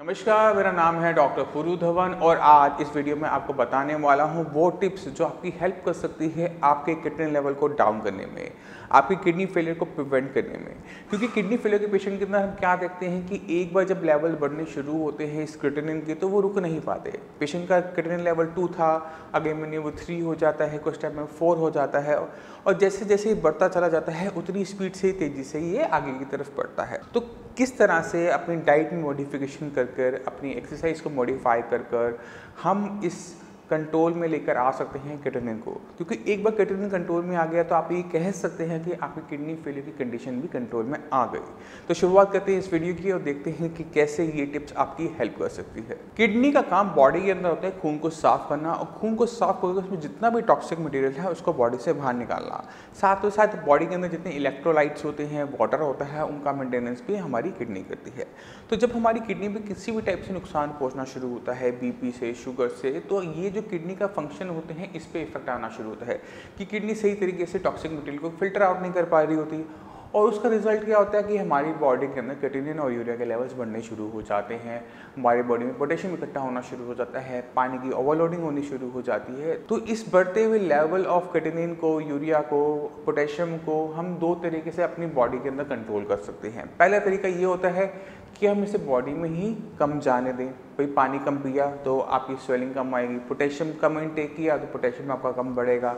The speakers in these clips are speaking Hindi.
नमस्कार, मेरा नाम है डॉक्टर पुरु धवन और आज इस वीडियो में आपको बताने वाला हूं वो टिप्स जो आपकी हेल्प कर सकती है आपके किडनी लेवल को डाउन करने में, आपकी किडनी फेलियर को प्रिवेंट करने में। क्योंकि किडनी फेलियर के पेशेंट के अंदर हम क्या देखते हैं कि एक बार जब लेवल बढ़ने शुरू होते हैं इस क्रिएटिनिन के तो वो रुक नहीं पाते। पेशेंट का क्रिएटिनिन लेवल 2 था, अगले महीने वो 3 हो जाता है, कुछ टाइम में 4 हो जाता है और जैसे जैसे बढ़ता चला जाता है उतनी स्पीड से तेज़ी से ये आगे की तरफ बढ़ता है। तो किस तरह से अपनी डाइट में मॉडिफिकेशन कर अपनी एक्सरसाइज को मॉडिफाई कर हम इस कंट्रोल में लेकर आ सकते हैं क्रिएटिनिन को। क्योंकि एक बार क्रिएटिनिन कंट्रोल में आ गया तो आप ये कह सकते हैं कि आपकी किडनी फेलियर की कंडीशन भी कंट्रोल में आ गई। तो शुरुआत करते हैं इस वीडियो की और देखते हैं कि कैसे ये टिप्स आपकी हेल्प कर सकती है। किडनी का काम बॉडी के अंदर होता है खून को साफ करना और खून को साफ करके उसमें जितना भी टॉक्सिक मटेरियल है उसको बॉडी से बाहर निकालना। साथ ही साथ बॉडी के अंदर जितने इलेक्ट्रोलाइट्स होते हैं, वाटर होता है, उनका मेंटेनेंस भी हमारी किडनी करती है। तो जब हमारी किडनी में किसी भी टाइप से नुकसान पहुंचना शुरू होता है, बीपी से, शुगर से, तो ये जो किडनी का फंक्शन होते हैं इस पे इफेक्ट आना शुरू होता है कि किडनी सही तरीके से टॉक्सिक मटेरियल को फिल्टर आउट नहीं कर पा रही होती और उसका रिजल्ट क्या होता है कि हमारी बॉडी के अंदर क्रिएटिनिन और यूरिया के लेवल्स बढ़ने शुरू हो जाते हैं, हमारी बॉडी में पोटेशियम इकट्ठा होना शुरू हो जाता है, पानी की ओवरलोडिंग होनी शुरू हो जाती है। तो इस बढ़ते हुए लेवल ऑफ क्रिएटिनिन को, यूरिया को, पोटेशियम को हम दो तरीके से अपनी बॉडी के अंदर कंट्रोल कर सकते हैं। पहला तरीका ये होता है कि हम इसे बॉडी में ही कम जाने दें। भाई पानी कम पिया तो आपकी स्वेलिंग कम आएगी, पोटेशियम कम इनटेक किया तो पोटेशियम आपका कम बढ़ेगा,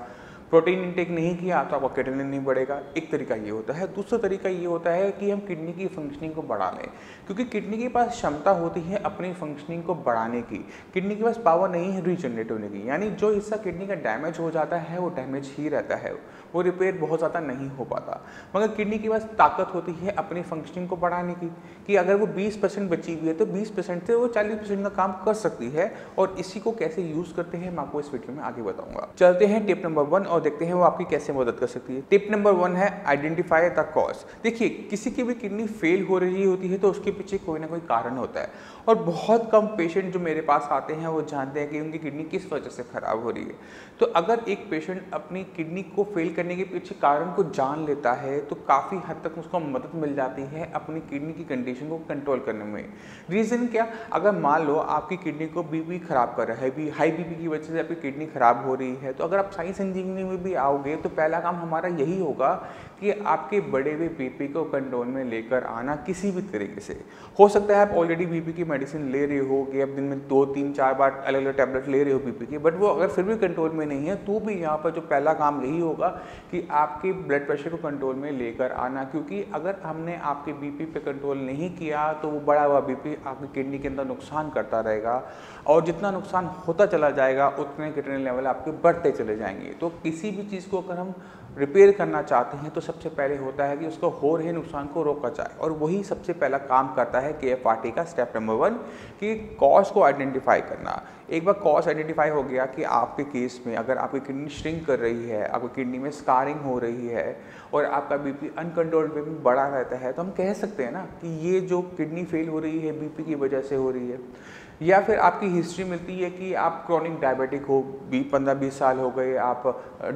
प्रोटीन इनटेक नहीं किया तो आपका क्रिएटिनिन नहीं बढ़ेगा। एक तरीका ये होता है। दूसरा तरीका ये होता है कि हम किडनी की फंक्शनिंग को बढ़ा लें, क्योंकि किडनी के पास क्षमता होती है अपनी फंक्शनिंग को बढ़ाने की। किडनी के पास पावर नहीं है रीजनरेट होने की, यानी जो हिस्सा किडनी का डैमेज हो जाता है वो डैमेज ही रहता है, वो रिपेयर बहुत ज़्यादा नहीं हो पाता। मगर किडनी के पास ताकत होती है अपनी फंक्शनिंग को बढ़ाने की कि अगर वो 20% बची हुई है तो 20% से वो 40% का काम कर सकती है। और इसी को कैसे यूज़ करते हैं मैं आपको इस वीडियो में आगे बताऊंगा। चलते हैं टिप नंबर 1 और देखते हैं वो आपकी कैसे मदद कर सकती है। टिप नंबर 1 है आइडेंटिफाई द कॉज। देखिए, किसी की भी किडनी फेल हो रही होती है तो उसके पीछे कोई ना कोई कारण होता है और बहुत कम पेशेंट जो मेरे पास आते हैं वो जानते हैं कि उनकी किडनी किस वजह से खराब हो रही है। तो अगर एक पेशेंट अपनी किडनी को फेल करने के पीछे कारण को जान लेता है तो काफ़ी हद तक उसको मदद मिल जाती है अपनी किडनी की कंडीशन को कंट्रोल करने में। रीज़न क्या? अगर मान लो आपकी किडनी को बीपी खराब कर रहा है, हाई बीपी की वजह से आपकी किडनी खराब हो रही है, तो अगर आप साइंस इंजीनियरिंग में भी आओगे तो पहला काम हमारा यही होगा कि आपके बढ़े हुए बीपी को कंट्रोल में लेकर आना किसी भी तरीके से। हो सकता है आप ऑलरेडी बीपी की मेडिसिन ले रहे हो कि आप दिन में 2, 3, 4 बार अलग अलग टैबलेट ले रहे हो बीपी की, बट वो अगर फिर भी कंट्रोल में नहीं है तो भी यहाँ पर जो पहला काम यही होगा कि आपके ब्लड प्रेशर को कंट्रोल में लेकर आना। क्योंकि अगर हमने आपके बीपी पे कंट्रोल नहीं किया तो वो बढ़ा हुआ बीपी आपकी किडनी के अंदर नुकसान करता रहेगा और जितना नुकसान होता चला जाएगा उतने क्रिएटिनिन लेवल आपके बढ़ते चले जाएंगे। तो किसी भी चीज़ को अगर हम रिपेयर करना चाहते हैं तो सबसे पहले होता है कि उसको हो रहे नुकसान को रोका जाए और वही सबसे पहला काम करता है KFRT का स्टेप नंबर 1 कि कॉज को आइडेंटिफाई करना। एक बार कॉज आइडेंटिफाई हो गया कि आपके केस में अगर आपकी किडनी श्रिंक कर रही है, आपकी किडनी में स्कारिंग हो रही है और आपका बीपी अनकंट्रोलेबल में बढ़ा रहता है, तो हम कह सकते हैं ना कि ये जो किडनी फेल हो रही है बीपी की वजह से हो रही है। या फिर आपकी हिस्ट्री मिलती है कि आप क्रॉनिक डायबिटिक हो, 15-20 साल हो गए आप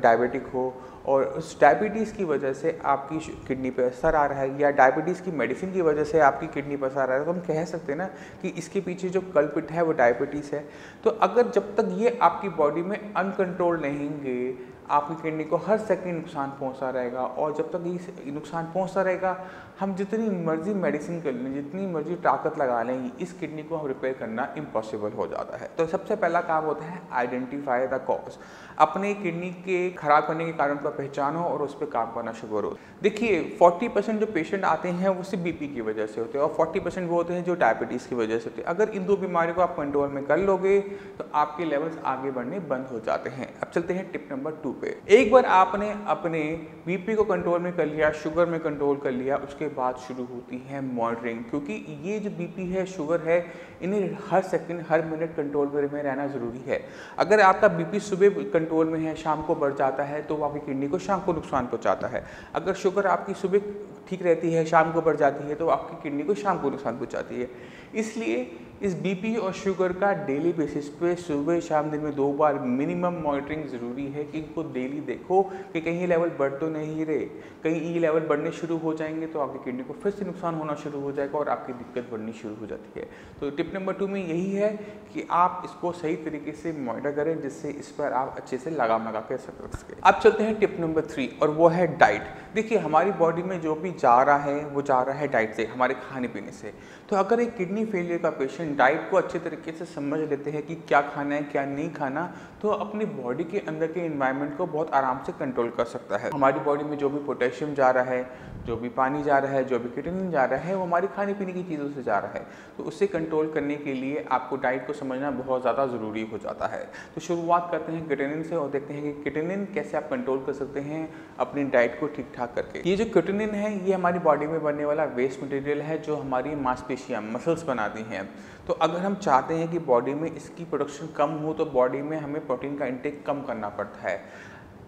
डायबिटिक हो और उस डायबिटीज़ की वजह से आपकी किडनी पे असर आ रहा है या डायबिटीज़ की मेडिसिन की वजह से आपकी किडनी पर असर आ रहा है, तो हम कह सकते हैं ना कि इसके पीछे जो कल्पिट है वो डायबिटीज़ है। तो अगर जब तक ये आपकी बॉडी में अनकंट्रोल नहीं होंगे, आपकी किडनी को हर सेकंड नुकसान पहुंचता रहेगा और जब तक ये नुकसान पहुंचता रहेगा हम जितनी मर्जी मेडिसिन कर लें, जितनी मर्जी ताकत लगा लें, इस किडनी को हम रिपेयर करना इम्पॉसिबल हो जाता है। तो सबसे पहला काम होता है आइडेंटिफाई द कॉज। अपने किडनी के खराब करने के कारण को पहचानो और उस पर काम करना शुरू करो। देखिए, 40% जो पेशेंट आते हैं वो सिर्फ बीपी की वजह से होते हैं और 40% वो होते हैं जो डायबिटीज़ की वजह से होते हैं। अगर इन दो बीमारियों को आप कंट्रोल में कर लोगे तो आपके लेवल्स आगे बढ़ने बंद हो जाते हैं। अब चलते हैं टिप नंबर 2 पे। एक बार आपने अपने बीपी को कंट्रोल में कर लिया, शुगर में कंट्रोल कर लिया, उसके बाद शुरू होती है मॉनिटरिंग। क्योंकि ये जो बीपी है, शुगर है, इन्हें हर सेकंड हर मिनट कंट्रोल में रहना ज़रूरी है। अगर आपका बीपी सुबह कंट्रोल में है, शाम को बढ़ जाता है तो आपकी किडनी को शाम को नुकसान पहुंचाता है। अगर शुगर आपकी सुबह ठीक रहती है, शाम को बढ़ जाती है तो आपकी किडनी को शाम को नुकसान पहुंचाती है। इसलिए इस बीपी और शुगर का डेली बेसिस पे सुबह शाम दिन में 2 बार मिनिमम मॉनिटरिंग ज़रूरी है कि इनको डेली देखो कि कहीं ये लेवल बढ़ तो नहीं रहे। कहीं ये लेवल बढ़ने शुरू हो जाएंगे तो आपकी किडनी को फिर से नुकसान होना शुरू हो जाएगा और आपकी दिक्कत बढ़नी शुरू हो जाती है। तो टिप नंबर 2 में यही है कि आप इसको सही तरीके से मॉनिटर करें जिससे इस पर आप अच्छे से लगाम लगा के रख सकें। अब चलते हैं टिप नंबर 3 और वो है डाइट। देखिए हमारी बॉडी में जो भी जा रहा है वो जा रहा है डाइट से, हमारे खाने पीने से। तो अगर एक किडनी फेलियर का पेशेंट डाइट को अच्छे तरीके से समझ लेते हैं कि क्या खाना है क्या नहीं खाना, तो अपनी बॉडी के अंदर के एनवायरनमेंट को बहुत आराम से कंट्रोल कर सकता है। हमारी बॉडी में जो भी पोटेशियम जा रहा है, जो भी पानी जा रहा है, जो भी क्रिएटिनिन जा रहा है, वो हमारी खाने पीने की चीज़ों से जा रहा है। तो उससे कंट्रोल करने के लिए आपको डाइट को समझना बहुत ज़्यादा ज़रूरी हो जाता है। तो शुरुआत करते हैं क्रिएटिनिन से और देखते हैं कि क्रिएटिनिन कैसे आप कंट्रोल कर सकते हैं अपनी डाइट को ठीक ठाक करके। ये जो क्रिएटिनिन है ये हमारी बॉडी में बनने वाला वेस्ट मटेरियल है जो हमारी मांसपेशियाँ मसल्स बनाती हैं। तो अगर हम चाहते हैं कि बॉडी में इसकी प्रोडक्शन कम हो तो बॉडी में हमें प्रोटीन का इंटेक कम करना पड़ता है।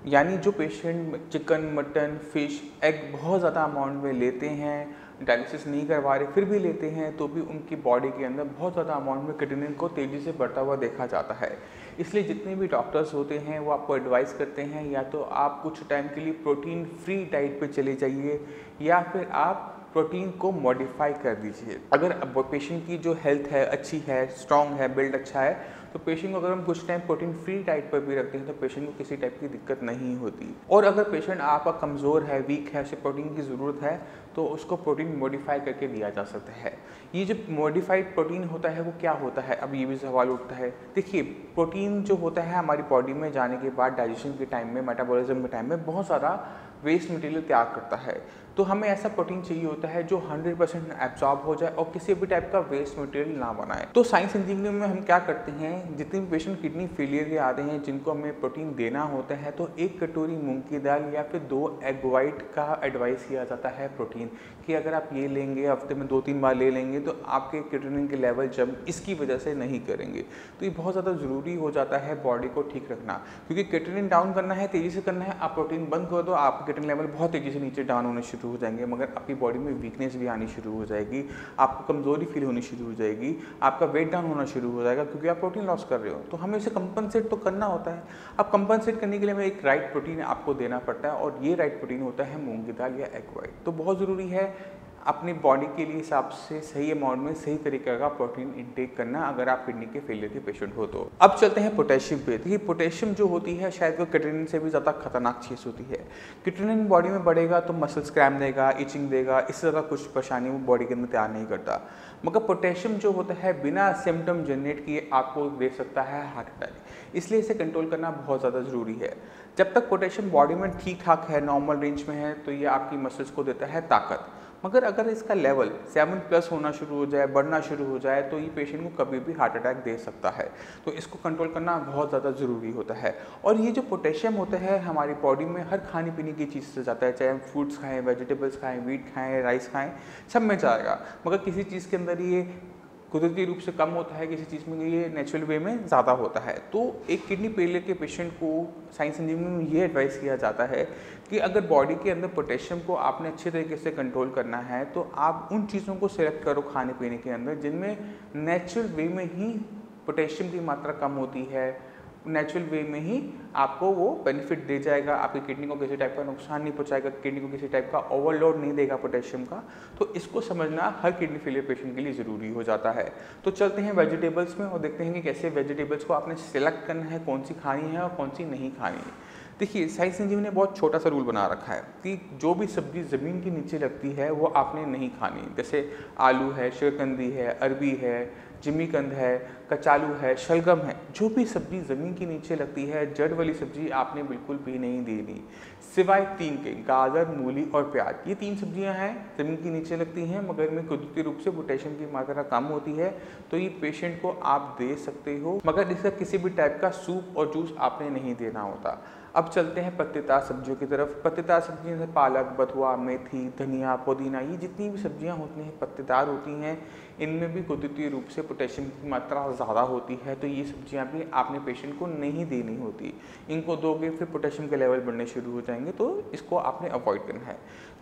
यानी जो patient chicken, mutton, fish, egg बहुत ज़्यादा अमाउंट में लेते हैं, डायलिसिस नहीं करवा रहे फिर भी लेते हैं, तो भी उनकी बॉडी के अंदर बहुत ज़्यादा अमाउंट में क्रिएटिनिन को तेज़ी से बढ़ता हुआ देखा जाता है। इसलिए जितने भी डॉक्टर्स होते हैं वो आपको एडवाइस करते हैं या तो आप कुछ टाइम के लिए प्रोटीन फ्री डाइट पे चले जाइए या फिर आप प्रोटीन को मॉडिफाई कर दीजिए। अगर पेशेंट की जो हेल्थ है अच्छी है, स्ट्रॉन्ग है, बिल्ड अच्छा है, तो पेशेंट को अगर हम कुछ टाइम प्रोटीन फ्री डाइट पर भी रखते हैं तो पेशेंट को किसी टाइप की दिक्कत नहीं होती। और अगर पेशेंट आपका कमज़ोर है, वीक है, उसे प्रोटीन की ज़रूरत है तो उसको प्रोटीन मॉडिफाई करके दिया जा सकता है। ये जो मॉडिफाइड प्रोटीन होता है वो क्या होता है, अब ये भी सवाल उठता है। देखिए प्रोटीन जो होता है हमारी बॉडी में जाने के बाद डाइजेशन के टाइम में, मेटाबॉलिज्म के टाइम में बहुत ज़्यादा वेस्ट मटेरियल तैयार करता है। तो हमें ऐसा प्रोटीन चाहिए होता है जो 100% एब्जॉर्ब हो जाए और किसी भी टाइप का वेस्ट मटेरियल ना बनाए। तो साइंस इंजीनियरिंग में हम क्या करते हैं, जितने भी पेशेंट किडनी फेलियर के आते हैं जिनको हमें प्रोटीन देना होता है तो 1 कटोरी मूंग की दाल या फिर 2 एग वाइट का एडवाइस किया जाता है प्रोटीन कि अगर आप ये लेंगे, हफ्ते में 2-3 बार ले लेंगे तो आपके क्रिएटिनिन के लेवल जब इसकी वजह से नहीं करेंगे। तो ये बहुत ज़्यादा ज़रूरी हो जाता है बॉडी को ठीक रखना, क्योंकि क्रिएटिनिन डाउन करना है, तेज़ी से करना है। आप प्रोटीन बंद कर दो, आपके क्रिएटिनिन लेवल बहुत तेज़ी से नीचे डाउन होने शुरू हो जाएंगे, मगर आपकी बॉडी में वीकनेस भी आनी शुरू हो जाएगी, आपको कमज़ोरी फील होनी शुरू हो जाएगी, आपका वेट डाउन होना शुरू हो जाएगा क्योंकि आप प्रोटीन लॉस कर रहे हो। तो हमें इसे कंपनसेट तो करना होता है। अब कंपनसेट करने के लिए हमें एक राइट प्रोटीन आपको देना पड़ता है और ये राइट प्रोटीन होता है मूंग की दाल या एग वाइट। तो बहुत ज़रूरी है अपनी बॉडी के लिए हिसाब से सही अमाउंट में सही तरीके का प्रोटीन इंटेक करना अगर आप किडनी के फेलियर के पेशेंट हो तो। अब चलते हैं पोटेशियम पे। देखिए पोटेशियम जो होती है शायद वो क्रिएटिनिन से भी ज़्यादा खतरनाक चीज़ होती है। क्रिएटिनिन बॉडी में बढ़ेगा तो मसल्स क्रैम्प देगा, इचिंग देगा, इससे ज़्यादा कुछ परेशानी वो बॉडी के अंदर तैयार नहीं करता। मगर पोटेशियम जो होता है बिना सिम्टम जनरेट किए आपको दे सकता है हार्ट अटैक, इसलिए इसे कंट्रोल करना बहुत ज़्यादा ज़रूरी है। जब तक पोटेशियम बॉडी में ठीक ठाक है, नॉर्मल रेंज में है, तो ये आपकी मसल्स को देता है ताकत। मगर अगर इसका लेवल 7+ होना शुरू हो जाए, बढ़ना शुरू हो जाए, तो ये पेशेंट को कभी भी हार्ट अटैक दे सकता है। तो इसको कंट्रोल करना बहुत ज़्यादा ज़रूरी होता है। और ये जो पोटेशियम होता है हमारी बॉडी में हर खाने पीने की चीज़ से जाता है, चाहे हम फ्रूट्स खाएँ, वेजिटेबल्स खाएँ, वीट खाएँ, राइस खाएँ, सब में जाएगा। मगर किसी चीज़ के अंदर ये कुदरती रूप से कम होता है, किसी चीज़ में ये नेचुरल वे में ज़्यादा होता है। तो एक किडनी फेलियर के पेशेंट को साइंस इंजीनियरिंग में ये एडवाइस किया जाता है कि अगर बॉडी के अंदर पोटेशियम को आपने अच्छे तरीके से कंट्रोल करना है तो आप उन चीज़ों को सिलेक्ट करो खाने पीने के अंदर जिनमें नेचुरल वे में ही पोटेशियम की मात्रा कम होती है, नेचुरल वे में ही आपको वो बेनिफिट दे जाएगा, आपकी किडनी को किसी टाइप का नुकसान नहीं पहुंचाएगा, किडनी को किसी टाइप का ओवरलोड नहीं देगा पोटेशियम का। तो इसको समझना हर किडनी फेलियर पेशेंट के लिए ज़रूरी हो जाता है। तो चलते हैं वेजिटेबल्स में और देखते हैं कि कैसे वेजिटेबल्स को आपने सेलेक्ट करना है, कौन सी खानी है और कौन सी नहीं खानी है। देखिए साइंस इंजीनियर ने बहुत छोटा सा रूल बना रखा है कि जो भी सब्जी ज़मीन के नीचे लगती है वो आपने नहीं खानी। जैसे आलू है, शकरकंदी है, अरबी है, जिमीकंद है, कचालू है, शलगम है, जो भी सब्जी ज़मीन के नीचे लगती है, जड़ वाली सब्जी आपने बिल्कुल भी नहीं देनी, सिवाय 3 के, गाजर, मूली और प्याज। ये 3 सब्जियां हैं, ज़मीन के नीचे लगती हैं मगर इनमें कुदरती रूप से पोटेशियम की मात्रा कम होती है, तो ये पेशेंट को आप दे सकते हो, मगर इसका किसी भी टाइप का सूप और जूस आपने नहीं देना होता। अब चलते हैं पत्तेदार सब्जियों की तरफ। पत्तेदार सब्जियां जैसे पालक, बथुआ, मेथी, धनिया, पुदीना, ये जितनी भी सब्जियां होती हैं पत्तेदार होती हैं, इनमें भी कुदरती रूप से पोटेशियम की मात्रा ज़्यादा होती है, तो ये सब्जियां भी आपने पेशेंट को नहीं देनी होती। इनको दोगे फिर पोटेशियम के लेवल बढ़ने शुरू हो जाएंगे, तो इसको आपने अवॉइड करना है।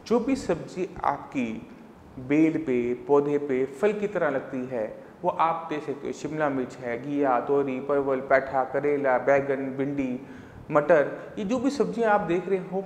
जो भी सब्जी आपकी बेल पे, पौधे पे फल की तरह लगती है वो आप दे सकते हो। शिमला मिर्च है, घिया, तोरी, परवल, पैठा, करेला, बैगन, भिंडी, मटर, ये जो भी सब्जियां आप देख रहे हो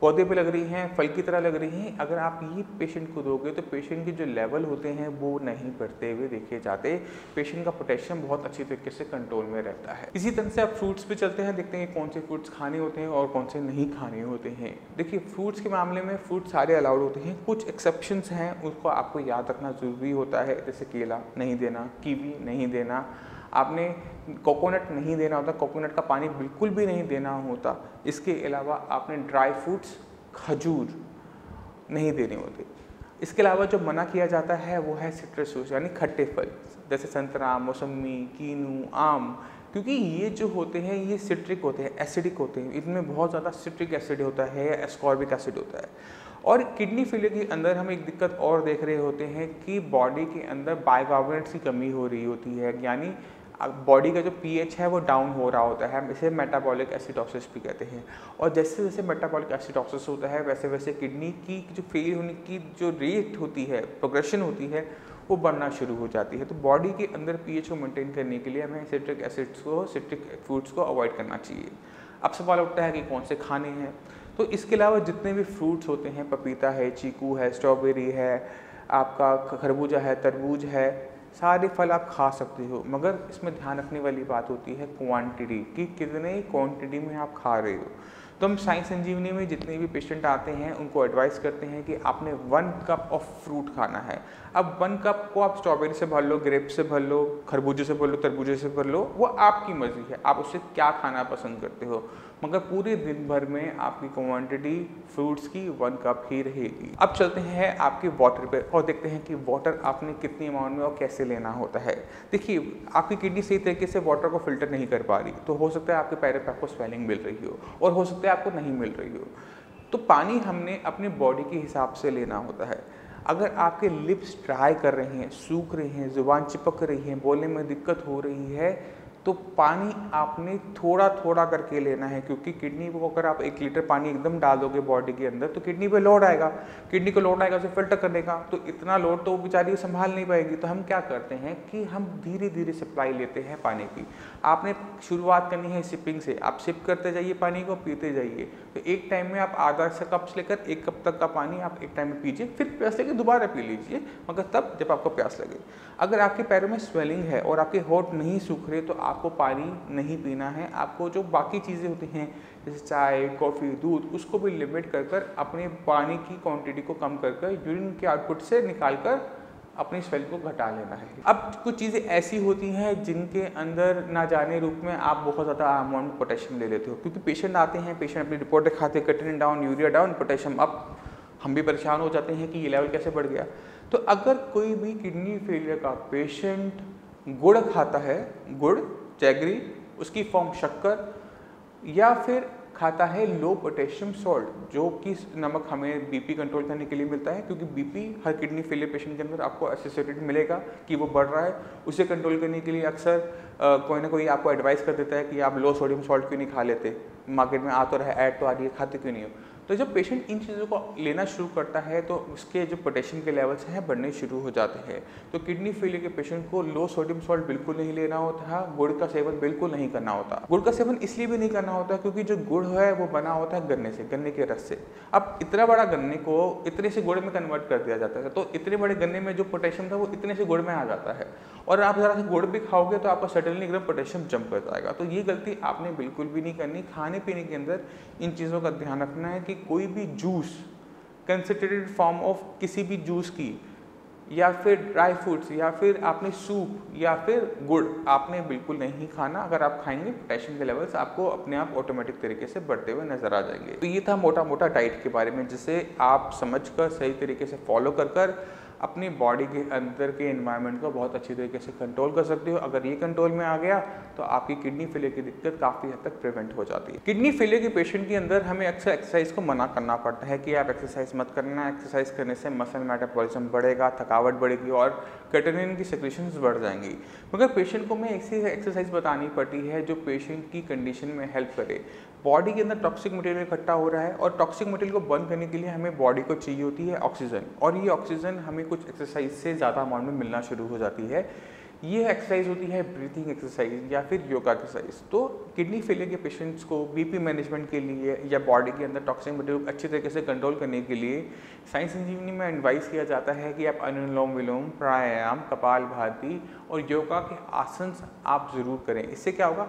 पौधे पे लग रही हैं, फल की तरह लग रही हैं, अगर आप ये पेशेंट को दोगे तो पेशेंट के जो लेवल होते हैं वो नहीं बढ़ते हुए देखे जाते। पेशेंट का पोटेशियम बहुत अच्छी तरीके से कंट्रोल में रहता है। इसी तरह से आप फ्रूट्स पे चलते हैं, देखते हैं कौन से फ्रूट्स खाने होते हैं और कौन से नहीं खाने होते हैं। देखिए फ्रूट्स के मामले में फ्रूट सारे अलाउड होते हैं, कुछ एक्सेप्शंस हैं, उसको आपको याद रखना ज़रूरी होता है। जैसे केला नहीं देना, कीवी नहीं देना, आपने कोकोनट नहीं देना होता, कोकोनट का पानी बिल्कुल भी नहीं देना होता। इसके अलावा आपने ड्राई फ्रूट्स, खजूर नहीं देने होते। इसके अलावा जो मना किया जाता है वो है सिट्रस फ्रूट्स यानी खट्टे फल, जैसे संतरा, मौसमी, कीनू, आम, क्योंकि ये जो होते हैं ये सिट्रिक होते हैं, एसिडिक होते हैं, इनमें बहुत ज़्यादा सिट्रिक एसिड होता है या एस्कॉर्बिक एसिड होता है। और किडनी फेलियर के अंदर हम एक दिक्कत और देख रहे होते हैं कि बॉडी के अंदर बाइकार्बोनेट्स की कमी हो रही होती है, यानी बॉडी का जो पीएच है वो डाउन हो रहा होता है, हम इसे मेटाबॉलिक एसिडोसिस भी कहते हैं। और जैसे जैसे मेटाबॉलिक एसिडोसिस होता है वैसे वैसे किडनी की जो फेल होने की जो रेट होती है, प्रोग्रेशन होती है, वो बढ़ना शुरू हो जाती है। तो बॉडी के अंदर पीएच को मेंटेन करने के लिए हमें सिट्रिक एसिड्स को, सिट्रिक फ्रूट्स को अवॉइड करना चाहिए। अब सवाल उठता है कि कौन से खाने हैं, तो इसके अलावा जितने भी फ्रूट्स होते हैं, पपीता है, चीकू है, स्ट्रॉबेरी है, आपका खरबूजा है, तरबूज है, सारे फल आप खा सकते हो, मगर इसमें ध्यान रखने वाली बात होती है क्वांटिटी कि कितने क्वांटिटी में आप खा रहे हो। तो हम साई संजीवनी में जितने भी पेशेंट आते हैं उनको एडवाइस करते हैं कि आपने 1 कप ऑफ फ्रूट खाना है। अब 1 कप को आप स्ट्रॉबेरी से भर लो, ग्रेप से भर लो, खरबूजे से भर लो, तरबूजे से भर लो, वो आपकी मर्जी है, आप उससे क्या खाना पसंद करते हो, मगर पूरे दिन भर में आपकी क्वांटिटी फ्रूट्स की 1 कप ही रहेगी। अब चलते हैं आपके वाटर पे और देखते हैं कि वाटर आपने कितनी अमाउंट में और कैसे लेना होता है। देखिए आपकी किडनी सही तरीके से वाटर को फिल्टर नहीं कर पा रही, तो हो सकता है आपके पैरों पे आपको स्वेलिंग मिल रही हो और हो सकता है आपको नहीं मिल रही हो। तो पानी हमने अपनी बॉडी के हिसाब से लेना होता है। अगर आपके लिप्स ड्राई कर रहे हैं, सूख रहे हैं, जुबान चिपक रही है, बोलने में दिक्कत हो रही है, तो पानी आपने थोड़ा थोड़ा करके लेना है, क्योंकि किडनी को अगर आप 1 लीटर पानी एकदम डाल दोगे बॉडी के अंदर तो किडनी पे लोड आएगा, किडनी को लोड आएगा उसे फिल्टर करने का, तो इतना लोड तो बेचारी संभाल नहीं पाएगी। तो हम क्या करते हैं कि हम धीरे धीरे सप्लाई लेते हैं पानी की। आपने शुरुआत करनी है सिपिंग से, आप सिप करते जाइए पानी को, पीते जाइए। तो एक टाइम में आप आधा से कप से लेकर 1 कप तक का पानी आप एक टाइम में पीजिए, फिर प्यास लगे दोबारा पी लीजिए, मगर तब जब आपको प्यास लगे। अगर आपके पैरों में स्वेलिंग है और आपके होंठ नहीं सूख रहे तो आपको पानी नहीं पीना है। आपको जो बाकी चीज़ें होती हैं जैसे चाय, कॉफ़ी, दूध, उसको भी लिमिट कर कर अपने पानी की क्वांटिटी को कम कर कर यूरिन के आउटपुट से निकाल कर अपनी स्वेलिंग को घटा लेना है। अब कुछ चीज़ें ऐसी होती हैं जिनके अंदर ना जाने रूप में आप बहुत ज़्यादा अमाउंट में पोटेशियम ले लेते हो, क्योंकि पेशेंट आते हैं, पेशेंट अपनी रिपोर्ट दिखाते हैं creatinine down, urea down, potassium up, हम भी परेशान हो जाते हैं कि ये लेवल कैसे बढ़ गया। तो अगर कोई भी किडनी फेलियर का पेशेंट गुड़ खाता है, गुड़, जैगरी, उसकी फॉर्म शक्कर, या फिर खाता है लो पोटेशियम सॉल्ट, जो कि नमक हमें बीपी कंट्रोल करने के लिए मिलता है, क्योंकि बीपी हर किडनी फेलियर पेशेंट के अंदर आपको एसोसिएटेड मिलेगा कि वो बढ़ रहा है। उसे कंट्रोल करने के लिए अक्सर कोई ना कोई आपको एडवाइस कर देता है कि आप लो सोडियम सॉल्ट क्यों नहीं खा लेते, मार्केट में आ तो रहा है, ऐड तो आ रही है, खाते क्यों नहीं हो। तो जब पेशेंट इन चीज़ों को लेना शुरू करता है तो उसके जो पोटेशियम के लेवल्स हैं बढ़ने शुरू हो जाते हैं। तो किडनी फेलियर के पेशेंट को लो सोडियम सॉल्ट बिल्कुल नहीं लेना होता, गुड़ का सेवन बिल्कुल नहीं करना होता। गुड़ का सेवन इसलिए भी नहीं करना होता क्योंकि जो गुड़ है वो बना होता है गन्ने से, गन्ने के रस से। अब इतना बड़ा गन्ने को इतने से गुड़ में कन्वर्ट कर दिया जाता है, तो इतने बड़े गन्ने में जो पोटेशियम था वो इतने से गुड़ में आ जाता है, और आप ज़रा सा गुड़ भी खाओगे तो आपका सडनली एकदम पोटेशियम जंप कर जाएगा। तो ये गलती आपने बिल्कुल भी नहीं करनी। खाने पीने के अंदर इन चीज़ों का ध्यान रखना है कि कोई भी जूस, कंसंट्रेटेड फॉर्म ऑफ किसी भी जूस की, या फिर ड्राई फ्रूट्स, या फिर आपने सूप, या फिर गुड़ आपने बिल्कुल नहीं खाना। अगर आप खाएंगे पोटेशियम के लेवल्स आपको अपने आप ऑटोमेटिक तरीके से बढ़ते हुए नजर आ जाएंगे। तो ये था मोटा मोटा डाइट के बारे में, जिसे आप समझकर सही तरीके से फॉलो कर अपनी बॉडी के अंदर के एनवायरनमेंट को बहुत अच्छी तरीके से कंट्रोल कर सकते हो। अगर ये कंट्रोल में आ गया तो आपकी किडनी फेलियर की दिक्कत काफ़ी हद तक प्रिवेंट हो जाती है। किडनी फेलियर के पेशेंट के अंदर हमें अक्सर एक्सरसाइज को मना करना पड़ता है कि आप एक्सरसाइज मत करना, एक्सरसाइज करने से मसल मेटाबॉलिज्म बढ़ेगा, थकावट बढ़ेगी और क्रिएटिनिन की सेक्रेशंस बढ़ जाएंगी। मगर पेशेंट को मैं ऐसी एक्सरसाइज बतानी पड़ती है जो पेशेंट की कंडीशन में हेल्प करे। बॉडी के अंदर टॉक्सिक मटेरियल इकट्ठा हो रहा है और टॉक्सिक मटेरियल को बंद करने के लिए हमें बॉडी को चाहिए होती है ऑक्सीजन, और ये ऑक्सीजन हमें कुछ एक्सरसाइज से ज़्यादा अमाउंट में मिलना शुरू हो जाती है। ये एक्सरसाइज होती है ब्रीथिंग एक्सरसाइज या फिर योगा एक्सरसाइज। तो किडनी फेलियर के पेशेंट्स को बीपी मैनेजमेंट के लिए या बॉडी के अंदर टॉक्सिक मटेरियल को अच्छी तरीके से कंट्रोल करने के लिए साई संजीवनी में एडवाइस किया जाता है कि आप अनुलोम विलोम, प्राणायाम, कपालभाति और योगा के आसन आप ज़रूर करें। इससे क्या होगा,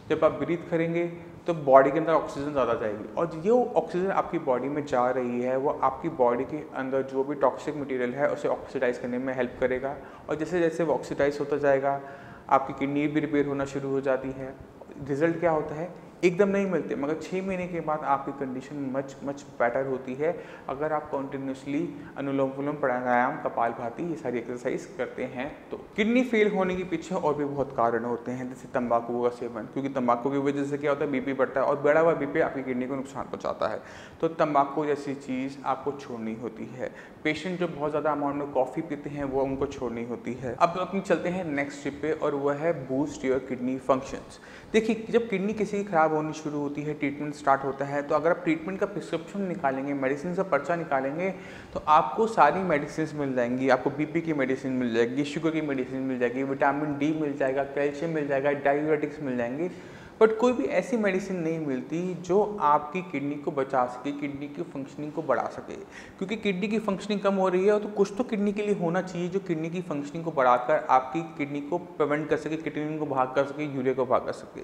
जब आप ब्रीथ करेंगे तो बॉडी के अंदर ऑक्सीजन ज़्यादा जाएगी और जो ऑक्सीजन आपकी बॉडी में जा रही है वो आपकी बॉडी के अंदर जो भी टॉक्सिक मटेरियल है उसे ऑक्सीडाइज करने में हेल्प करेगा। और जैसे जैसे वो ऑक्सीडाइज होता जाएगा आपकी किडनी भी रिपेयर होना शुरू हो जाती है। रिजल्ट क्या होता है, एकदम नहीं मिलते, मगर 6 महीने के बाद आपकी कंडीशन मच बेटर होती है अगर आप कॉन्टिन्यूसली अनुलोम विलोम, प्राणायाम, कपालभाति ये सारी एक्सरसाइज करते हैं। तो किडनी फेल होने के पीछे और भी बहुत कारण होते हैं, जैसे तंबाकू का सेवन, क्योंकि तंबाकू की वजह से क्या होता है, बीपी बढ़ता है और बढ़ा हुआ बीपी आपकी किडनी को नुकसान पहुँचाता है। तो तंबाकू जैसी चीज़ आपको छोड़नी होती है। पेशेंट जो बहुत ज़्यादा अमाउंट में कॉफ़ी पीते हैं वो उनको छोड़नी होती है। अब अपनी चलते हैं नेक्स्ट स्टेप पे और वह है बूस्ट योर किडनी फंक्शंस। देखिए, जब किडनी किसी की खराब होनी शुरू होती है, ट्रीटमेंट स्टार्ट होता है, तो अगर आप ट्रीटमेंट का प्रिस्क्रिप्शन निकालेंगे, मेडिसिन का पर्चा निकालेंगे, तो आपको सारी मेडिसिन मिल जाएंगी। आपको बीपी की मेडिसिन मिल जाएगी, शुगर की मेडिसिन मिल जाएगी, विटामिन डी मिल जाएगा, कैल्शियम मिल जाएगा, डाययूरेटिक्स मिल जाएंगे, बट कोई भी ऐसी मेडिसिन नहीं मिलती जो आपकी किडनी को बचा सके, किडनी की फंक्शनिंग को बढ़ा सके। क्योंकि किडनी की फंक्शनिंग कम हो रही है तो कुछ तो किडनी के लिए होना चाहिए जो किडनी की फंक्शनिंग को बढ़ाकर आपकी किडनी को प्रिवेंट कर सके, किडनी को भाग कर सके, यूरिया को भाग कर सके।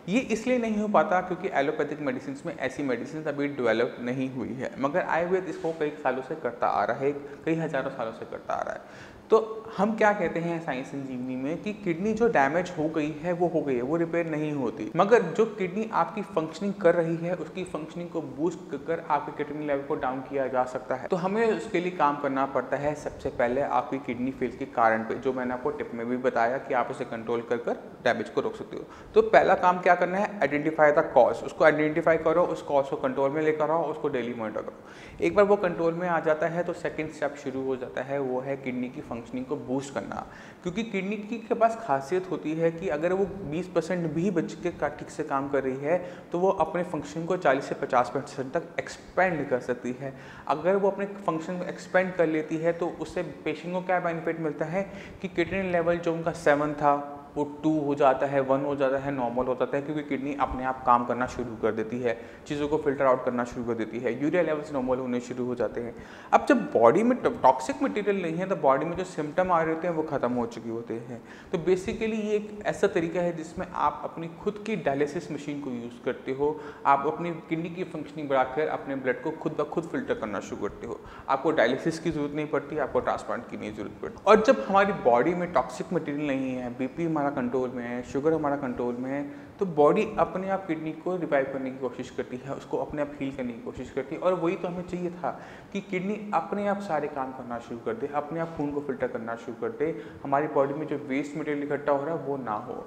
ये इसलिए नहीं हो पाता क्योंकि एलोपैथिक मेडिसिन में ऐसी मेडिसिन अभी डेवलप नहीं हुई है, मगर आयुर्वेद इसको कई सालों से करता आ रहा है, कई हज़ारों सालों से करता आ रहा है। तो हम क्या कहते हैं साई संजीवनी में कि किडनी जो डैमेज हो गई है वो हो गई है, वो रिपेयर नहीं होती, मगर जो किडनी आपकी फंक्शनिंग कर रही है उसकी फंक्शनिंग को बूस्ट कर आपके किडनी लेवल को डाउन किया जा सकता है। तो हमें उसके लिए काम करना पड़ता है सबसे पहले आपकी किडनी फेल के कारण पे, जो मैंने आपको टिप में भी बताया कि आप उसे कंट्रोल कर डैमेज को रोक सकते हो। तो पहला काम क्या करना है, आइडेंटिफाई द कॉज। उसको आइडेंटिफाई करो, उस कॉज को कंट्रोल में लेकर आओ, उसको डेली मॉनिटर करो। एक बार वो कंट्रोल में आ जाता है तो सेकेंड स्टेप शुरू हो जाता है, वो है किडनी की फंक्शनिंग को बूस्ट करना। क्योंकि किडनी की के पास खासियत होती है कि अगर वो 20% भी बच के ठीक से काम कर रही है तो वो अपने फंक्शन को 40 से 50% तक एक्सपेंड कर सकती है। अगर वो अपने फंक्शन को एक्सपेंड कर लेती है तो उससे पेशेंट को क्या बेनिफिट मिलता है कि किडनी लेवल जो उनका 7 था वो 2 हो जाता है, 1 हो जाता है, नॉर्मल हो जाता है, क्योंकि किडनी अपने आप काम करना शुरू कर देती है, चीज़ों को फिल्टर आउट करना शुरू कर देती है, यूरिया लेवल्स नॉर्मल होने शुरू हो जाते हैं। अब जब बॉडी में टॉक्सिक मटेरियल नहीं है तो बॉडी में जो सिम्टम आ रहे होते हैं वो ख़त्म हो चुके होते हैं। तो बेसिकली ये एक ऐसा तरीका है जिसमें आप अपनी खुद की डायलिसिस मशीन को यूज़ करते हो। आप अपनी किडनी की फंक्शनिंग बढ़ाकर अपने ब्लड को खुद ब खुद फिल्टर करना शुरू करते हो। आपको डायलिसिस की जरूरत नहीं पड़ती, आपको ट्रांसप्लांट की नहीं जरूरत पड़ती। और जब हमारी बॉडी में टॉक्सिक मटेरियल नहीं है, बीपी कंट्रोल में है, शुगर हमारा कंट्रोल में है, तो बॉडी अपने आप किडनी को रिवाइव करने की कोशिश करती है, उसको अपने आप हील करने की कोशिश करती है। और वही तो हमें चाहिए था कि किडनी अपने आप सारे काम करना शुरू कर दे, अपने आप खून को फिल्टर करना शुरू कर दे, हमारी बॉडी में जो वेस्ट मटेरियल इकट्ठा हो रहा है वो ना हो।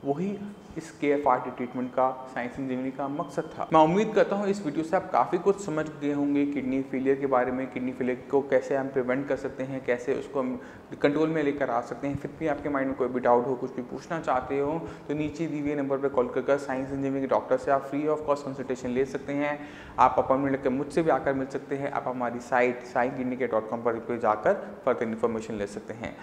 वही इस KFRT ट्रीटमेंट का साई संजीवनी का मकसद था। मैं उम्मीद करता हूँ इस वीडियो से आप काफ़ी कुछ समझ गए होंगे किडनी फेलियर के बारे में, किडनी फेलियर को कैसे हम प्रिवेंट कर सकते हैं, कैसे उसको हम कंट्रोल में लेकर आ सकते हैं। फिर भी आपके माइंड में कोई भी डाउट हो, कुछ भी पूछना चाहते हो तो नीचे दिए हुए नंबर पर कॉल कर साई संजीवनी के डॉक्टर से आप फ्री ऑफ कॉस्ट कंसल्टेशन ले सकते हैं। आप अपॉइंटमेंट लेकर मुझसे भी आकर मिल सकते हैं। आप हमारी साइट saikidney.com पर जाकर फर्दर इन्फॉर्मेशन ले सकते हैं।